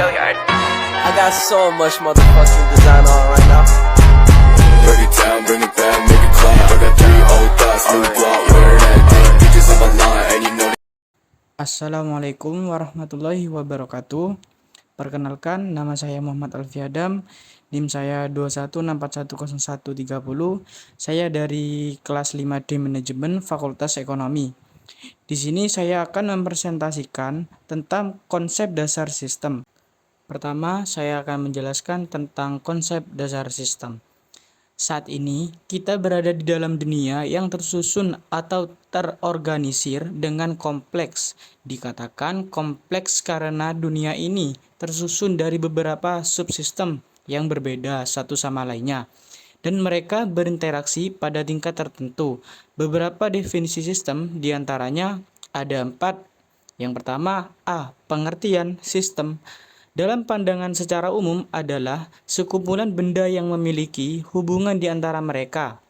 I got so much motherfucking design on right now. Break it down, bring it back, make it clap. I got 3 old thoughts, new block, where that thing. Bitches on my line, and you know. Assalamualaikum warahmatullahi wabarakatuh. Perkenalkan, nama saya Muhammad Alfi Adam. NIM saya 216410130. Saya dari kelas 5D Manajemen Fakultas Ekonomi. Di sini saya akan mempresentasikan tentang konsep dasar sistem. Pertama, saya akan menjelaskan tentang konsep dasar sistem. Saat ini, kita berada di dalam dunia yang tersusun atau terorganisir dengan kompleks. Dikatakan kompleks karena dunia ini tersusun dari beberapa subsistem yang berbeda satu sama lainnya, dan mereka berinteraksi pada tingkat tertentu. Beberapa definisi sistem diantaranya ada 4. Yang pertama, A. Pengertian sistem. Dalam pandangan secara umum adalah sekumpulan benda yang memiliki hubungan di antara mereka.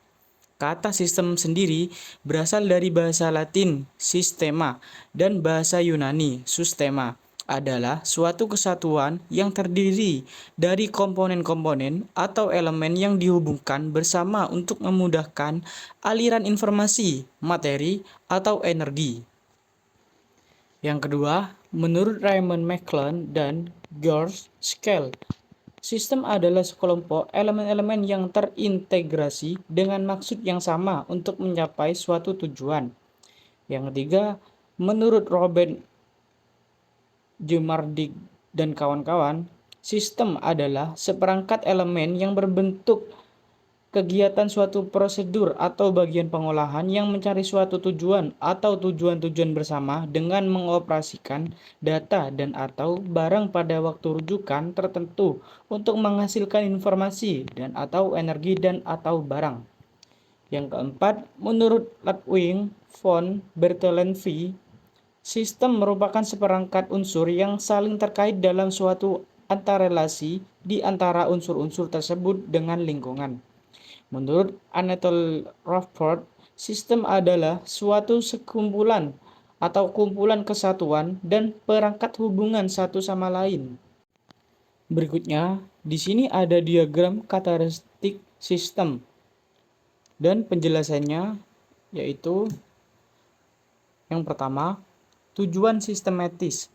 Kata sistem sendiri berasal dari bahasa Latin sistema dan bahasa Yunani sustema, adalah suatu kesatuan yang terdiri dari komponen-komponen atau elemen yang dihubungkan bersama untuk memudahkan aliran informasi, materi, atau energi. Yang kedua, menurut Raymond McLean dan George Scale, sistem adalah sekelompok elemen-elemen yang terintegrasi dengan maksud yang sama untuk mencapai suatu tujuan. Yang ketiga, menurut Robert Gemardik dan kawan-kawan, sistem adalah seperangkat elemen yang berbentuk kegiatan suatu prosedur atau bagian pengolahan yang mencari suatu tujuan atau tujuan-tujuan bersama dengan mengoperasikan data dan atau barang pada waktu rujukan tertentu untuk menghasilkan informasi dan atau energi dan atau barang. Yang keempat, menurut Ludwig von Bertalanffy, sistem merupakan seperangkat unsur yang saling terkait dalam suatu antarelasi di antara unsur-unsur tersebut dengan lingkungan. Menurut Anatole Rothbard, sistem adalah suatu sekumpulan atau kumpulan kesatuan dan perangkat hubungan satu sama lain. Berikutnya, di sini ada diagram karakteristik sistem dan penjelasannya, yaitu yang pertama, tujuan sistematis.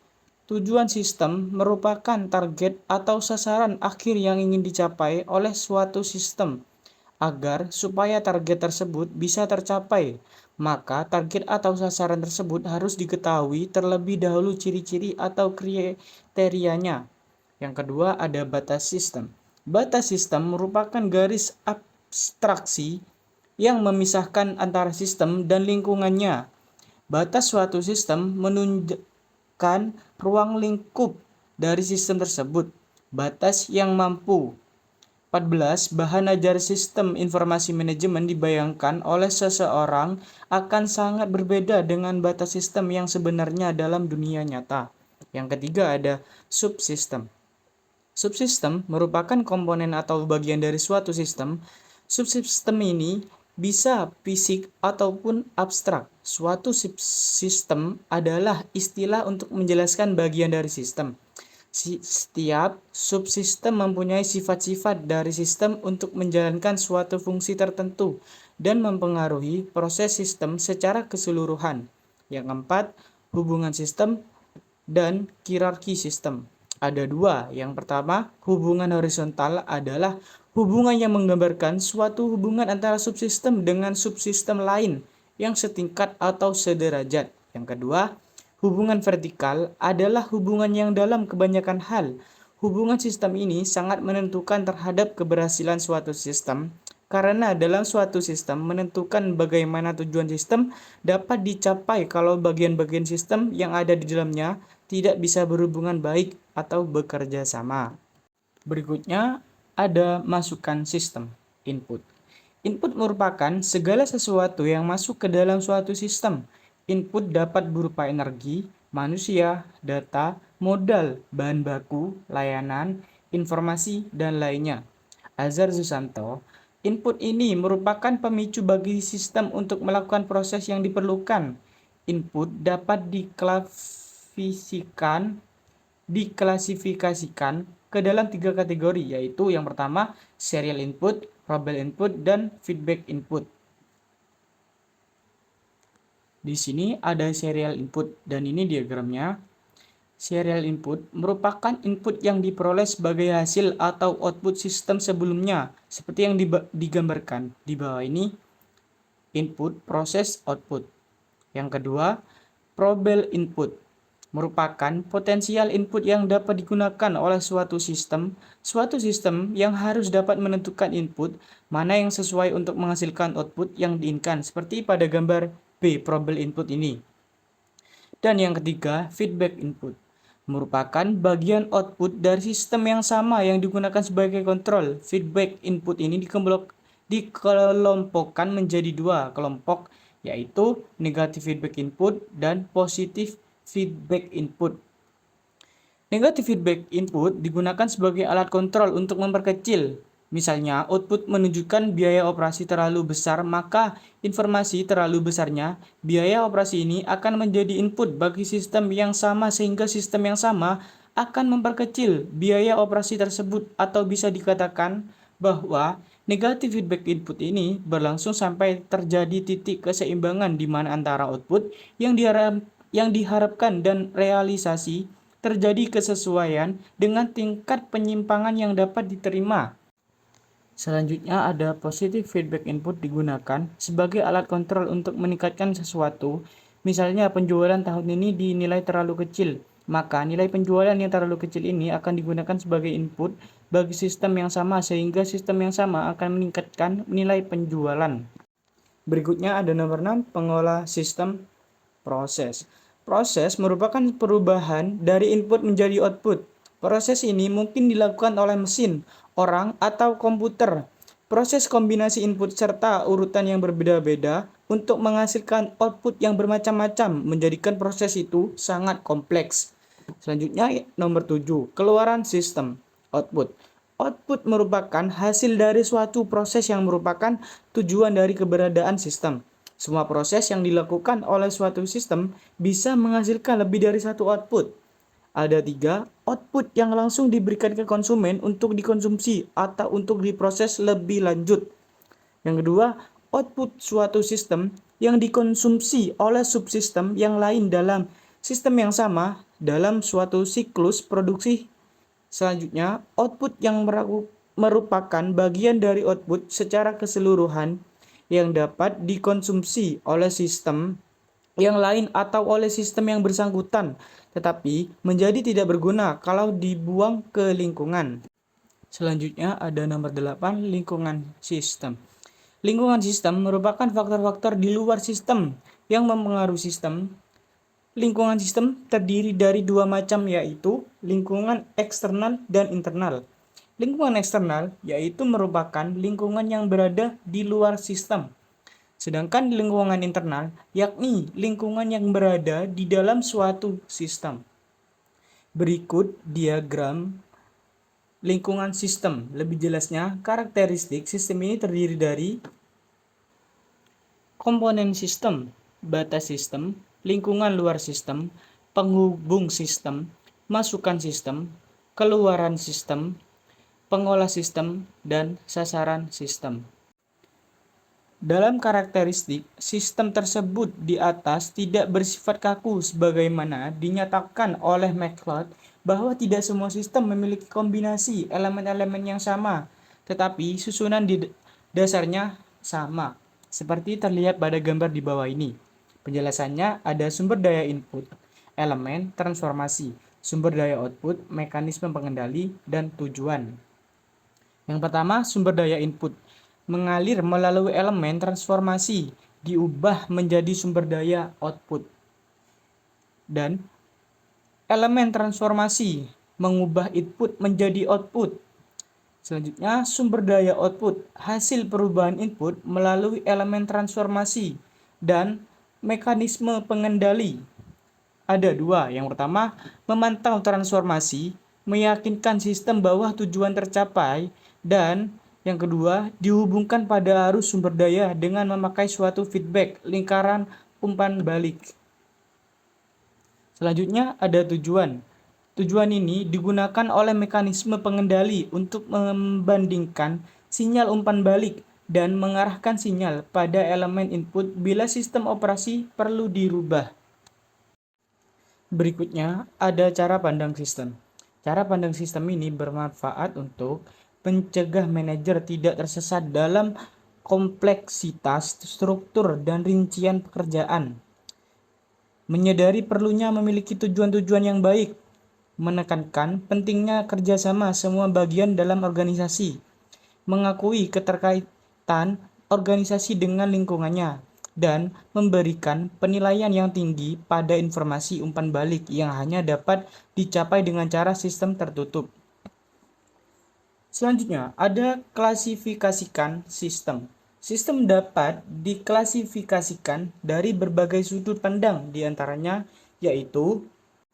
Tujuan sistem merupakan target atau sasaran akhir yang ingin dicapai oleh suatu sistem. Agar supaya target tersebut bisa tercapai, maka target atau sasaran tersebut harus diketahui terlebih dahulu ciri-ciri atau kriterianya. Yang kedua, ada batas sistem. Batas sistem merupakan garis abstraksi yang memisahkan antara sistem dan lingkungannya. Batas suatu sistem menunjukkan ruang lingkup dari sistem tersebut. Batas yang mampu. 14. Bahan ajar sistem informasi manajemen dibayangkan oleh seseorang akan sangat berbeda dengan batas sistem yang sebenarnya dalam dunia nyata. Yang ketiga, ada subsistem. Subsistem merupakan komponen atau bagian dari suatu sistem. Subsistem ini bisa fisik ataupun abstrak. Suatu subsistem adalah istilah untuk menjelaskan bagian dari sistem. Setiap subsistem mempunyai sifat-sifat dari sistem untuk menjalankan suatu fungsi tertentu dan mempengaruhi proses sistem secara keseluruhan. Yang keempat, hubungan sistem dan hierarki sistem. Ada 2. Yang pertama, hubungan horizontal adalah hubungan yang menggambarkan suatu hubungan antara subsistem dengan subsistem lain yang setingkat atau sederajat. Yang kedua, hubungan vertikal adalah hubungan yang dalam kebanyakan hal. Hubungan sistem ini sangat menentukan terhadap keberhasilan suatu sistem, karena dalam suatu sistem menentukan bagaimana tujuan sistem dapat dicapai kalau bagian-bagian sistem yang ada di dalamnya tidak bisa berhubungan baik atau bekerja sama. Berikutnya ada masukan sistem, input. Input merupakan segala sesuatu yang masuk ke dalam suatu sistem. Input dapat berupa energi, manusia, data, modal, bahan baku, layanan, informasi, dan lainnya. Azhar Susanto, input ini merupakan pemicu bagi sistem untuk melakukan proses yang diperlukan. Input dapat diklasifikasikan diklasifikasikan ke dalam 3 kategori, yaitu yang pertama serial input, probel input, dan feedback input. Di sini ada serial input dan ini diagramnya. Serial input merupakan input yang diperoleh sebagai hasil atau output sistem sebelumnya, seperti yang digambarkan di bawah ini, input, proses, output. Yang kedua, probel input merupakan potensial input yang dapat digunakan oleh suatu sistem yang harus dapat menentukan input mana yang sesuai untuk menghasilkan output yang diinginkan, seperti pada gambar B, probel input ini. Dan yang ketiga, feedback input merupakan bagian output dari sistem yang sama yang digunakan sebagai kontrol. Feedback input ini dikelompokkan menjadi 2 kelompok, yaitu negative feedback input dan positive feedback input. Negative feedback input digunakan sebagai alat kontrol untuk memperkecil. Misalnya, output menunjukkan biaya operasi terlalu besar, maka informasi terlalu besarnya biaya operasi ini akan menjadi input bagi sistem yang sama, sehingga sistem yang sama akan memperkecil biaya operasi tersebut. Atau bisa dikatakan bahwa negative feedback input ini berlangsung sampai terjadi titik keseimbangan di mana antara output yang diharapkan dan realisasi terjadi kesesuaian dengan tingkat penyimpangan yang dapat diterima. Selanjutnya ada positive feedback input digunakan sebagai alat kontrol untuk meningkatkan sesuatu. Misalnya penjualan tahun ini dinilai terlalu kecil, maka nilai penjualan yang terlalu kecil ini akan digunakan sebagai input bagi sistem yang sama, sehingga sistem yang sama akan meningkatkan nilai penjualan. Berikutnya ada nomor 6, pengolah sistem proses. Proses merupakan perubahan dari input menjadi output. Proses ini mungkin dilakukan oleh mesin, orang, atau komputer. Proses kombinasi input serta urutan yang berbeda-beda untuk menghasilkan output yang bermacam-macam menjadikan proses itu sangat kompleks. Selanjutnya nomor 7, keluaran sistem output. Output merupakan hasil dari suatu proses yang merupakan tujuan dari keberadaan sistem. Semua proses yang dilakukan oleh suatu sistem bisa menghasilkan lebih dari satu output. Ada 3, output yang langsung diberikan ke konsumen untuk dikonsumsi atau untuk diproses lebih lanjut. Yang kedua, output suatu sistem yang dikonsumsi oleh subsistem yang lain dalam sistem yang sama dalam suatu siklus produksi. Selanjutnya, output yang merupakan bagian dari output secara keseluruhan yang dapat dikonsumsi oleh sistem yang lain atau oleh sistem yang bersangkutan, tetapi menjadi tidak berguna kalau dibuang ke lingkungan. Selanjutnya ada nomor 8, lingkungan sistem. Lingkungan sistem merupakan faktor-faktor di luar sistem yang mempengaruhi sistem. Lingkungan sistem terdiri dari 2 macam, yaitu lingkungan eksternal dan internal. Lingkungan eksternal yaitu merupakan lingkungan yang berada di luar sistem. Sedangkan lingkungan internal yakni lingkungan yang berada di dalam suatu sistem. Berikut diagram lingkungan sistem. Lebih jelasnya, karakteristik sistem ini terdiri dari komponen sistem, batas sistem, lingkungan luar sistem, penghubung sistem, masukan sistem, keluaran sistem, pengolah sistem, dan sasaran sistem. Dalam karakteristik, sistem tersebut di atas tidak bersifat kaku sebagaimana dinyatakan oleh McLeod bahwa tidak semua sistem memiliki kombinasi elemen-elemen yang sama, tetapi susunan di dasarnya sama, seperti terlihat pada gambar di bawah ini. Penjelasannya ada sumber daya input, elemen, transformasi, sumber daya output, mekanisme pengendali, dan tujuan. Yang pertama, sumber daya input. Mengalir melalui elemen transformasi diubah menjadi sumber daya output. Dan elemen transformasi mengubah input menjadi output. Selanjutnya, sumber daya output, hasil perubahan input melalui elemen transformasi dan mekanisme pengendali. Ada 2. Yang pertama, memantau transformasi, meyakinkan sistem bahwa tujuan tercapai, dan yang kedua, dihubungkan pada arus sumber daya dengan memakai suatu feedback, lingkaran umpan balik. Selanjutnya ada tujuan. Tujuan ini digunakan oleh mekanisme pengendali untuk membandingkan sinyal umpan balik dan mengarahkan sinyal pada elemen input bila sistem operasi perlu dirubah. Berikutnya, ada cara pandang sistem. Cara pandang sistem ini bermanfaat untuk mencegah manajer tidak tersesat dalam kompleksitas, struktur, dan rincian pekerjaan. Menyadari perlunya memiliki tujuan-tujuan yang baik, menekankan pentingnya kerjasama semua bagian dalam organisasi, mengakui keterkaitan organisasi dengan lingkungannya, dan memberikan penilaian yang tinggi pada informasi umpan balik yang hanya dapat dicapai dengan cara sistem tertutup. Selanjutnya, ada klasifikasikan sistem. Sistem dapat diklasifikasikan dari berbagai sudut pandang, diantaranya yaitu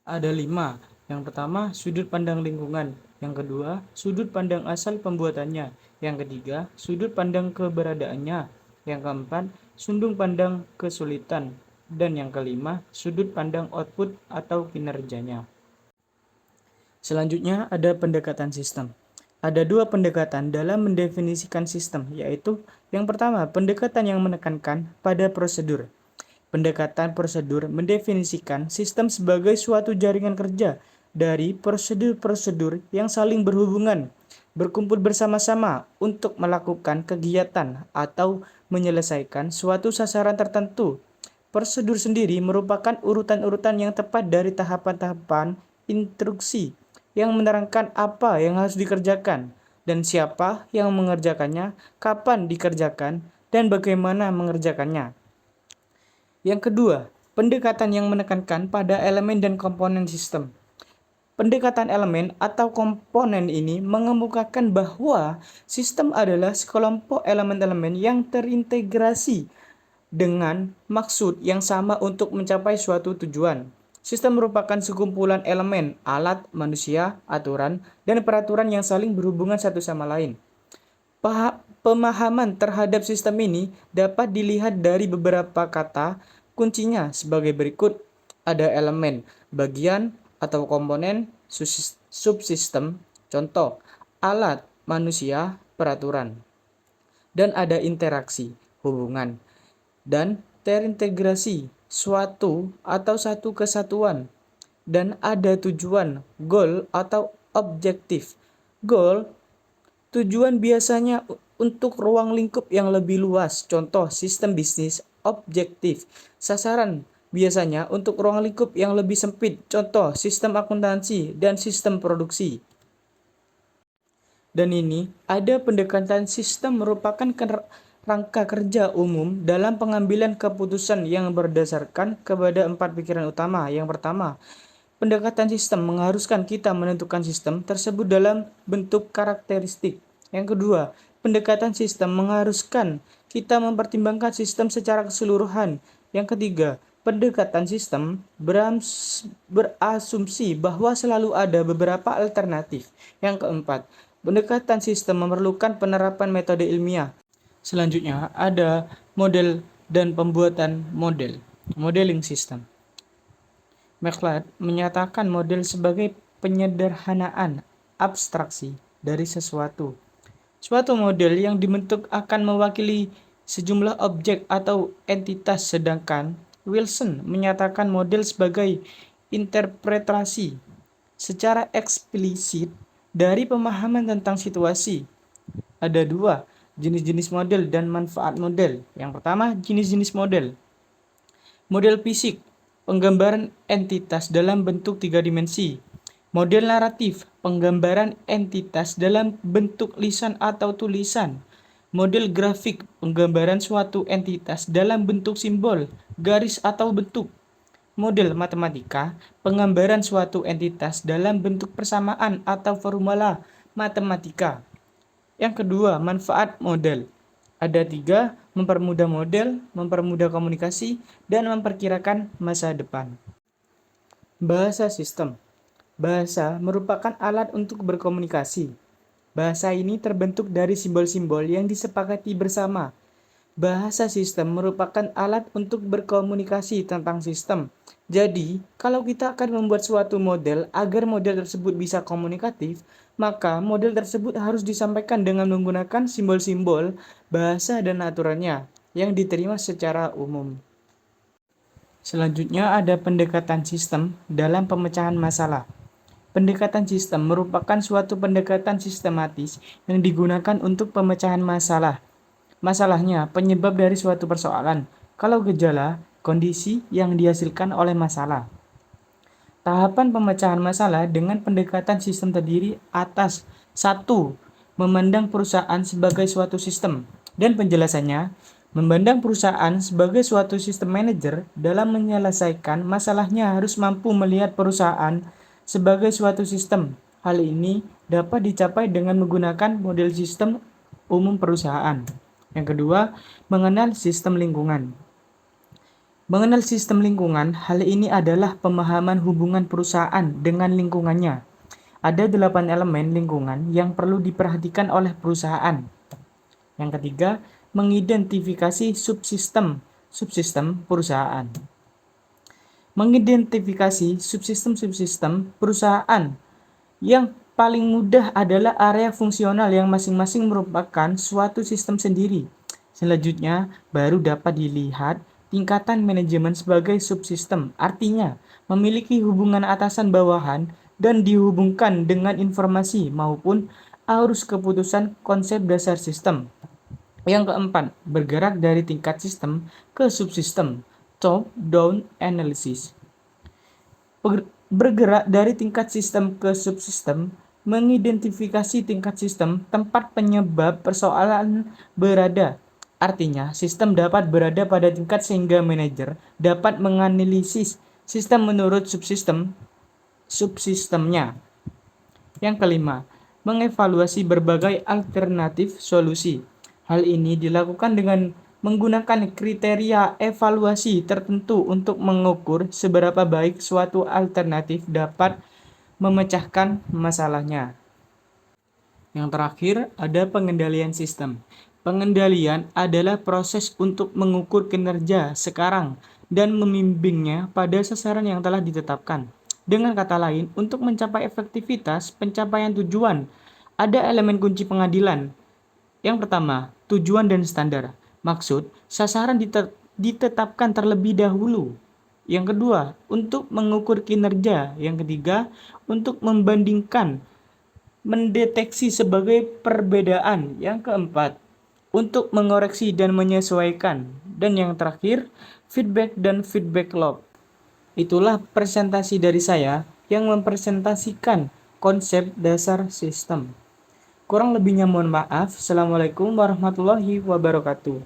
ada 5. Yang pertama, sudut pandang lingkungan. Yang kedua, sudut pandang asal pembuatannya. Yang ketiga, sudut pandang keberadaannya. Yang keempat, sudut pandang kesulitan. Dan yang kelima, sudut pandang output atau kinerjanya. Selanjutnya, ada pendekatan sistem. Ada 2 pendekatan dalam mendefinisikan sistem, yaitu yang pertama, pendekatan yang menekankan pada prosedur. Pendekatan prosedur mendefinisikan sistem sebagai suatu jaringan kerja dari prosedur-prosedur yang saling berhubungan, berkumpul bersama-sama untuk melakukan kegiatan atau menyelesaikan suatu sasaran tertentu. Prosedur sendiri merupakan urutan-urutan yang tepat dari tahapan-tahapan instruksi yang menerangkan apa yang harus dikerjakan dan siapa yang mengerjakannya, kapan dikerjakan, dan bagaimana mengerjakannya. Yang kedua, pendekatan yang menekankan pada elemen dan komponen sistem. Pendekatan elemen atau komponen ini mengemukakan bahwa sistem adalah sekelompok elemen-elemen yang terintegrasi dengan maksud yang sama untuk mencapai suatu tujuan. Sistem merupakan sekumpulan elemen, alat, manusia, aturan, dan peraturan yang saling berhubungan satu sama lain. Pemahaman terhadap sistem ini dapat dilihat dari beberapa kata kuncinya sebagai berikut. Ada elemen, bagian atau komponen, subsistem, contoh, alat, manusia, peraturan. Dan ada interaksi, hubungan, dan terintegrasi, suatu atau satu kesatuan, dan ada tujuan, goal atau objektif. Goal, tujuan biasanya untuk ruang lingkup yang lebih luas, contoh sistem bisnis. Objektif, sasaran biasanya untuk ruang lingkup yang lebih sempit, contoh sistem akuntansi dan sistem produksi. Dan ini ada pendekatan sistem merupakan rangka kerja umum dalam pengambilan keputusan yang berdasarkan kepada 4 pikiran utama. Yang pertama, pendekatan sistem mengharuskan kita menentukan sistem tersebut dalam bentuk karakteristik. Yang kedua, pendekatan sistem mengharuskan kita mempertimbangkan sistem secara keseluruhan. Yang ketiga, pendekatan sistem berasumsi bahwa selalu ada beberapa alternatif. Yang keempat, pendekatan sistem memerlukan penerapan metode ilmiah. Selanjutnya ada model dan pembuatan model, modeling system. McLeod menyatakan model sebagai penyederhanaan abstraksi dari sesuatu. Suatu model yang dibentuk akan mewakili sejumlah objek atau entitas, sedangkan Wilson menyatakan model sebagai interpretasi secara eksplisit dari pemahaman tentang situasi. Ada 2 jenis-jenis model dan manfaat model. Yang pertama, jenis-jenis model. Model fisik, penggambaran entitas dalam bentuk 3 dimensi. Model naratif, penggambaran entitas dalam bentuk lisan atau tulisan. Model grafik, penggambaran suatu entitas dalam bentuk simbol, garis atau bentuk. Model matematika, penggambaran suatu entitas dalam bentuk persamaan atau formula matematika. Yang kedua, manfaat model. Ada 3, mempermudah model, mempermudah komunikasi, dan memperkirakan masa depan. Bahasa sistem. Bahasa merupakan alat untuk berkomunikasi. Bahasa ini terbentuk dari simbol-simbol yang disepakati bersama. Bahasa sistem merupakan alat untuk berkomunikasi tentang sistem, Jadi, kalau kita akan membuat suatu model agar model tersebut bisa komunikatif, maka model tersebut harus disampaikan dengan menggunakan simbol-simbol, bahasa, dan aturannya yang diterima secara umum. Selanjutnya ada pendekatan sistem dalam pemecahan masalah. Pendekatan sistem merupakan suatu pendekatan sistematis yang digunakan untuk pemecahan masalah. Masalahnya, penyebab dari suatu persoalan. Kalau gejala, kondisi yang dihasilkan oleh masalah. Tahapan pemecahan masalah dengan pendekatan sistem terdiri atas 1. Memandang perusahaan sebagai suatu sistem. Dan penjelasannya, memandang perusahaan sebagai suatu sistem manajer dalam menyelesaikan masalahnya harus mampu melihat perusahaan sebagai suatu sistem. Hal ini dapat dicapai dengan menggunakan model sistem umum perusahaan. Yang kedua, mengenal sistem lingkungan. Mengenal sistem lingkungan, hal ini adalah pemahaman hubungan perusahaan dengan lingkungannya. Ada 8 elemen lingkungan yang perlu diperhatikan oleh perusahaan. Yang ketiga, mengidentifikasi subsistem perusahaan. Mengidentifikasi subsistem perusahaan yang paling mudah adalah area fungsional yang masing-masing merupakan suatu sistem sendiri. Selanjutnya, baru dapat dilihat tingkatan manajemen sebagai subsistem, artinya memiliki hubungan atasan-bawahan dan dihubungkan dengan informasi maupun arus keputusan konsep dasar sistem. Yang keempat, bergerak dari tingkat sistem ke subsistem, top-down analysis. Bergerak dari tingkat sistem ke subsistem, mengidentifikasi tingkat sistem tempat penyebab persoalan berada. Artinya, sistem dapat berada pada tingkat sehingga manajer dapat menganalisis sistem menurut subsistemnya. Yang kelima, mengevaluasi berbagai alternatif solusi. Hal ini dilakukan dengan menggunakan kriteria evaluasi tertentu untuk mengukur seberapa baik suatu alternatif dapat memecahkan masalahnya. Yang terakhir, ada pengendalian sistem. Pengendalian adalah proses untuk mengukur kinerja sekarang dan membimbingnya pada sasaran yang telah ditetapkan. Dengan kata lain, untuk mencapai efektivitas pencapaian tujuan, ada elemen kunci pengadilan. Yang pertama, tujuan dan standar. Maksud, sasaran ditetapkan terlebih dahulu. Yang kedua, untuk mengukur kinerja. Yang ketiga, untuk membandingkan, mendeteksi sebagai perbedaan. Yang keempat, untuk mengoreksi dan menyesuaikan. Dan yang terakhir, feedback dan feedback loop. Itulah presentasi dari saya yang mempresentasikan konsep dasar sistem. Kurang lebihnya mohon maaf. Assalamualaikum warahmatullahi wabarakatuh.